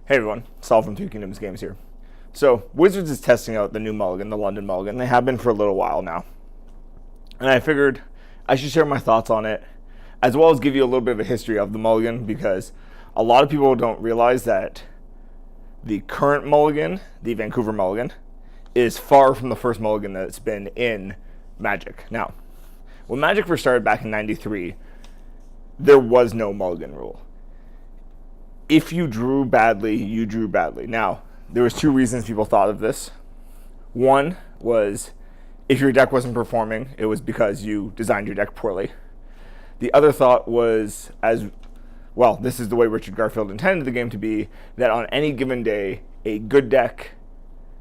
Hey everyone, Saul from Two Kingdoms Games here. So, Wizards is testing out the new Mulligan, the London Mulligan. They have been for a little while now. And I figured I should share my thoughts on it, as well as give you a little bit of a history of the Mulligan, because a lot of people don't realize that the current Mulligan, the Vancouver Mulligan, is far from the first Mulligan that's been in Magic. Now, when Magic first started back in '93, there was no Mulligan rule. If you drew badly, you drew badly. Now, there was two reasons people thought of this. One was if your deck wasn't performing, it was because you designed your deck poorly. The other thought was, as well, this is the way Richard Garfield intended the game to be, that on any given day, a good deck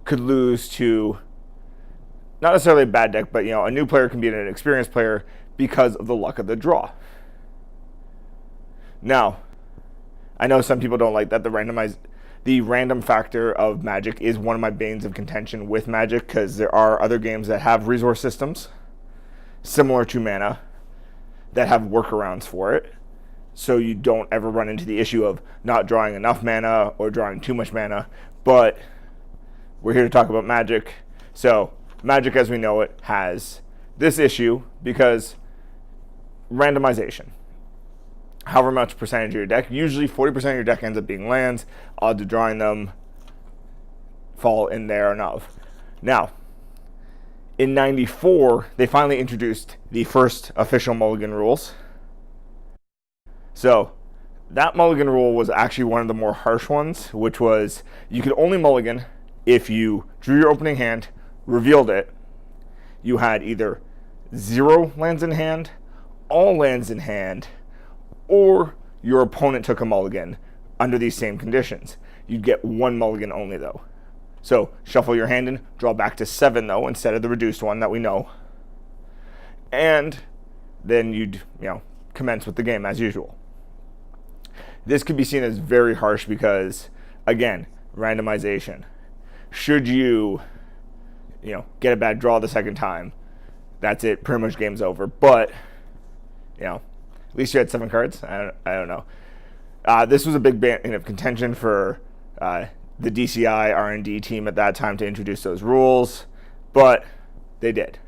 could lose to, not necessarily a bad deck, but a new player can beat an experienced player because of the luck of the draw. Now, I know some people don't like that. The random factor of Magic is one of my banes of contention with Magic, because there are other games that have resource systems similar to mana that have workarounds for it, so you don't ever run into the issue of not drawing enough mana or drawing too much mana. But we're here to talk about Magic. So Magic as we know it has this issue because randomization. However much percentage of your deck, usually 40% of your deck ends up being lands. Odds of drawing them fall in there and of. Now, in '94, they finally introduced the first official Mulligan rules. So, that Mulligan rule was actually one of the more harsh ones, which was you could only Mulligan if you drew your opening hand, revealed it, you had either 0 lands in hand, all lands in hand, or your opponent took a mulligan under these same conditions. You'd get 1 mulligan only, though. So shuffle your hand in, draw back to 7, though, instead of the reduced one that we know. And then you'd, commence with the game as usual. This could be seen as very harsh because, again, randomization. Should you, get a bad draw the second time, that's it, pretty much game's over. But, at least you had 7 cards. I don't know. This was a big bane of contention for the DCI R&D team at that time to introduce those rules, but they did.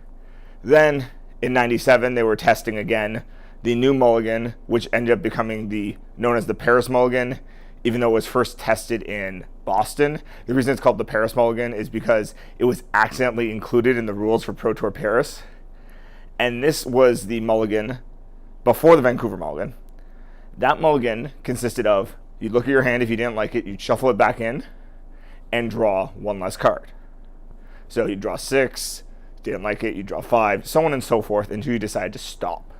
Then in '97, they were testing again the new Mulligan, which ended up becoming known as the Paris Mulligan, even though it was first tested in Boston. The reason it's called the Paris Mulligan is because it was accidentally included in the rules for Pro Tour Paris, and this was the Mulligan before the Vancouver Mulligan. That Mulligan consisted of, you'd look at your hand, if you didn't like it, you'd shuffle it back in and draw 1 less card. So you'd draw 6, didn't like it, you'd draw 5, so on and so forth until you decide to stop.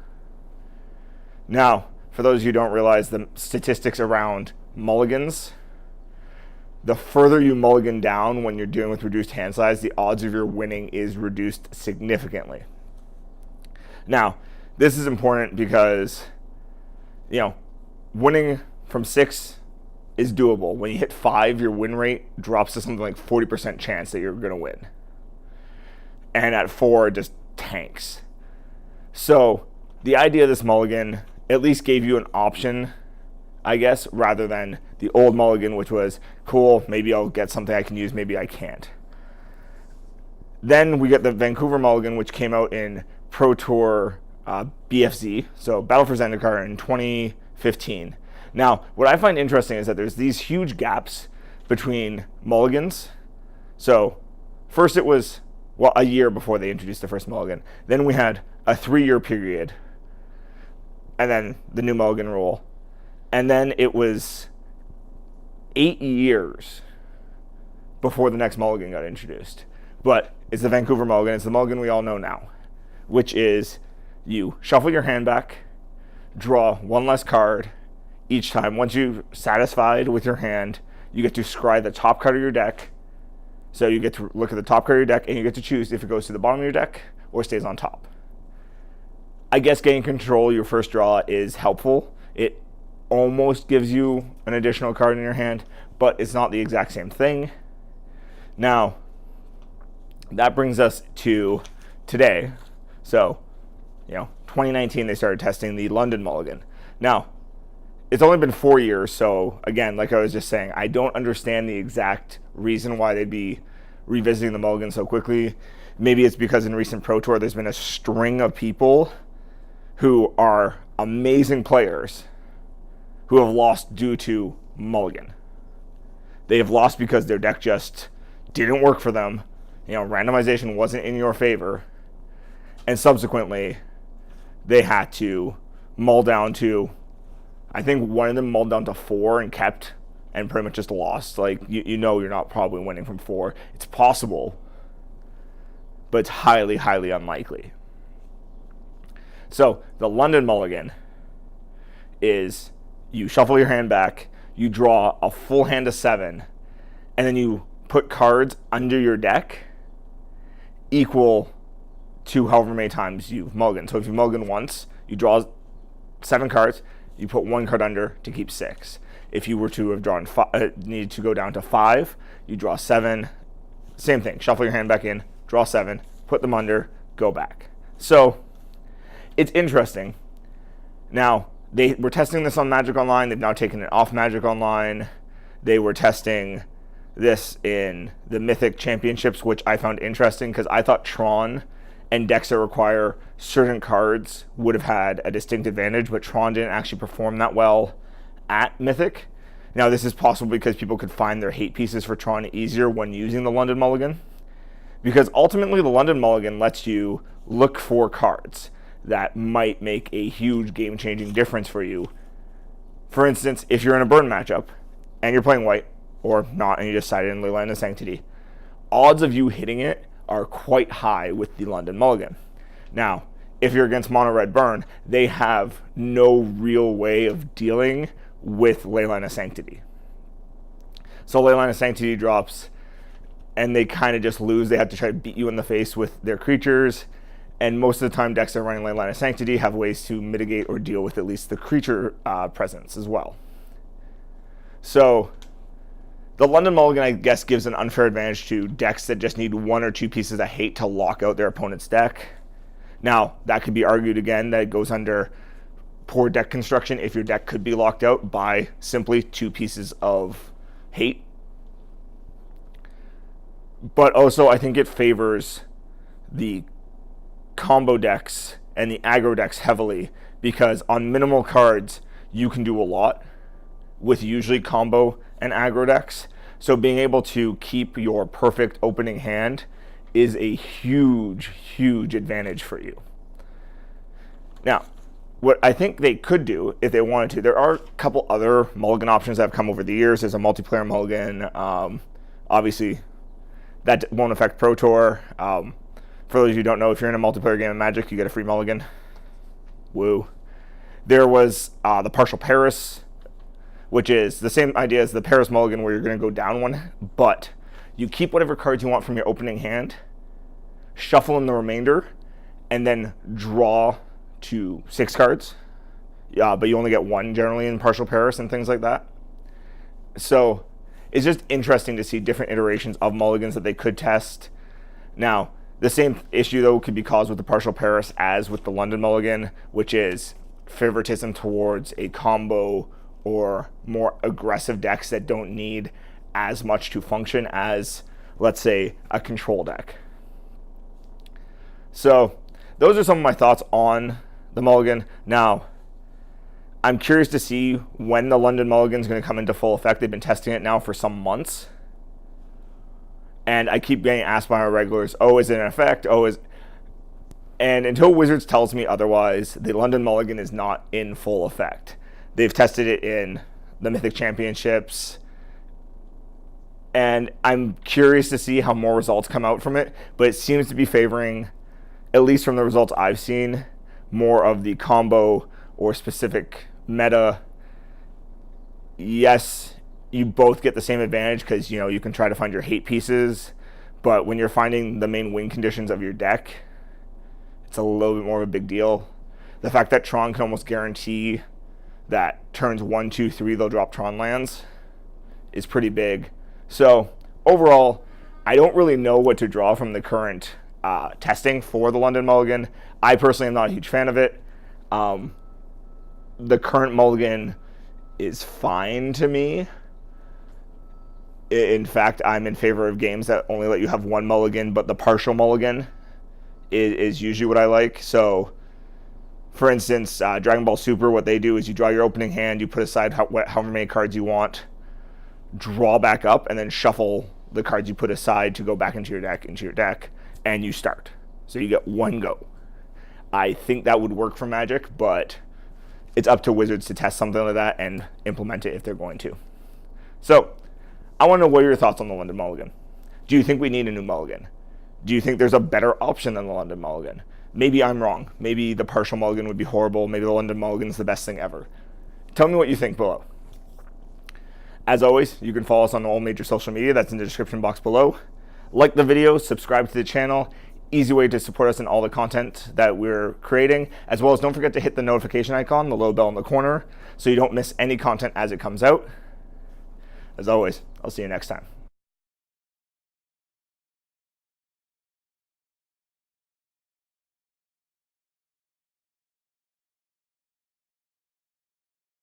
Now, for those of you who don't realize the statistics around mulligans, the further you mulligan down when you're dealing with reduced hand size, the odds of your winning is reduced significantly. Now, this is important because, winning from 6 is doable. When you hit 5, your win rate drops to something like 40% chance that you're going to win. And at 4, it just tanks. So, the idea of this mulligan at least gave you an option, I guess, rather than the old mulligan, which was, cool, maybe I'll get something I can use, maybe I can't. Then we get the Vancouver Mulligan, which came out in Pro Tour BFZ, so Battle for Zendikar in 2015. Now, what I find interesting is that there's these huge gaps between mulligans. So, first it was, a year before they introduced the first mulligan. Then we had a 3-year period, and then the new mulligan rule. And then it was 8 years before the next mulligan got introduced. But it's the Vancouver Mulligan, it's the mulligan we all know now, which is you shuffle your hand back, draw 1 less card each time. Once you're satisfied with your hand, you get to scry the top card of your deck. So you get to look at the top card of your deck, and you get to choose if it goes to the bottom of your deck or stays on top. I guess getting control of your first draw is helpful. It almost gives you an additional card in your hand, but it's not the exact same thing. Now, that brings us to today. So, 2019 they started testing the London Mulligan. Now, it's only been 4 years, so again, like I was just saying, I don't understand the exact reason why they'd be revisiting the Mulligan so quickly. Maybe it's because in recent Pro Tour, there's been a string of people who are amazing players who have lost due to Mulligan. They have lost because their deck just didn't work for them. Randomization wasn't in your favor. And subsequently, they had to mull down to, I think one of them mulled down to 4 and kept, and pretty much just lost. Like, you're not probably winning from 4. It's possible, but it's highly, highly unlikely. So, the London Mulligan is you shuffle your hand back, you draw a full hand of 7, and then you put cards under your deck equal to however many times you've mulliganed. So if you mulligan once, you draw 7 cards, you put 1 card under to keep 6. If you were to have drawn needed to go down to 5, you draw 7. Same thing, shuffle your hand back in, draw 7, put them under, go back. So it's interesting. Now, they were testing this on Magic Online. They've now taken it off Magic Online. They were testing this in the Mythic Championships, which I found interesting because I thought Tron and decks that require certain cards would have had a distinct advantage, but Tron didn't actually perform that well at Mythic. Now, this is possible because people could find their hate pieces for Tron easier when using the London Mulligan, because ultimately the London Mulligan lets you look for cards that might make a huge game-changing difference for you. For instance, if you're in a burn matchup and you're playing white, or not, and you decided in Leyline of Sanctity, odds of you hitting it are quite high with the London Mulligan. Now, if you're against mono red burn, they have no real way of dealing with Leyline of Sanctity. So Leyline of Sanctity drops, and they kind of just lose. They have to try to beat you in the face with their creatures, and most of the time decks that are running Leyline of Sanctity have ways to mitigate or deal with at least the creature presence as well. So the London Mulligan, I guess, gives an unfair advantage to decks that just need 1 or 2 pieces of hate to lock out their opponent's deck. Now, that could be argued again that it goes under poor deck construction if your deck could be locked out by simply 2 pieces of hate. But also, I think it favors the combo decks and the aggro decks heavily, because on minimal cards, you can do a lot with usually combo and aggro decks. So being able to keep your perfect opening hand is a huge, huge advantage for you. Now, what I think they could do if they wanted to, there are a couple other mulligan options that have come over the years. There's a multiplayer mulligan. Obviously, that won't affect Pro Tour. For those of you who don't know, if you're in a multiplayer game of Magic, you get a free mulligan. Woo. There was the partial Paris, which is the same idea as the Paris Mulligan, where you're going to go down 1, but you keep whatever cards you want from your opening hand, shuffle in the remainder, and then draw to 6 cards. But you only get 1 generally in partial Paris and things like that. So it's just interesting to see different iterations of mulligans that they could test. Now, the same issue, though, could be caused with the partial Paris as with the London Mulligan, which is favoritism towards a combo or more aggressive decks that don't need as much to function as, let's say, a control deck. So those are some of my thoughts on the Mulligan. Now, I'm curious to see when the London Mulligan is going to come into full effect. They've been testing it now for some months. And I keep getting asked by my regulars, is it in effect? And until Wizards tells me otherwise, the London Mulligan is not in full effect. They've tested it in the Mythic Championships, and I'm curious to see how more results come out from it, but it seems to be favoring, at least from the results I've seen, more of the combo or specific meta. Yes, you both get the same advantage because, you can try to find your hate pieces, but when you're finding the main win conditions of your deck, it's a little bit more of a big deal. The fact that Tron can almost guarantee that turns 1, 2, 3, they'll drop Tron lands is pretty big. So overall, I don't really know what to draw from the current testing for the London Mulligan. I personally am not a huge fan of it. The current Mulligan is fine to me. In fact, I'm in favor of games that only let you have one mulligan, but the partial mulligan is usually what I like. So, for instance, Dragon Ball Super, what they do is you draw your opening hand, you put aside however many cards you want, draw back up, and then shuffle the cards you put aside to go back into your deck, and you start. So you get one go. I think that would work for Magic, but it's up to Wizards to test something like that and implement it if they're going to. So, I want to know what are your thoughts on the London Mulligan. Do you think we need a new mulligan? Do you think there's a better option than the London Mulligan? Maybe I'm wrong. Maybe the partial mulligan would be horrible. Maybe the London Mulligan is the best thing ever. Tell me what you think below. As always, you can follow us on all major social media. That's in the description box below. Like the video, subscribe to the channel. Easy way to support us in all the content that we're creating, as well as don't forget to hit the notification icon, the little bell in the corner, so you don't miss any content as it comes out. As always, I'll see you next time.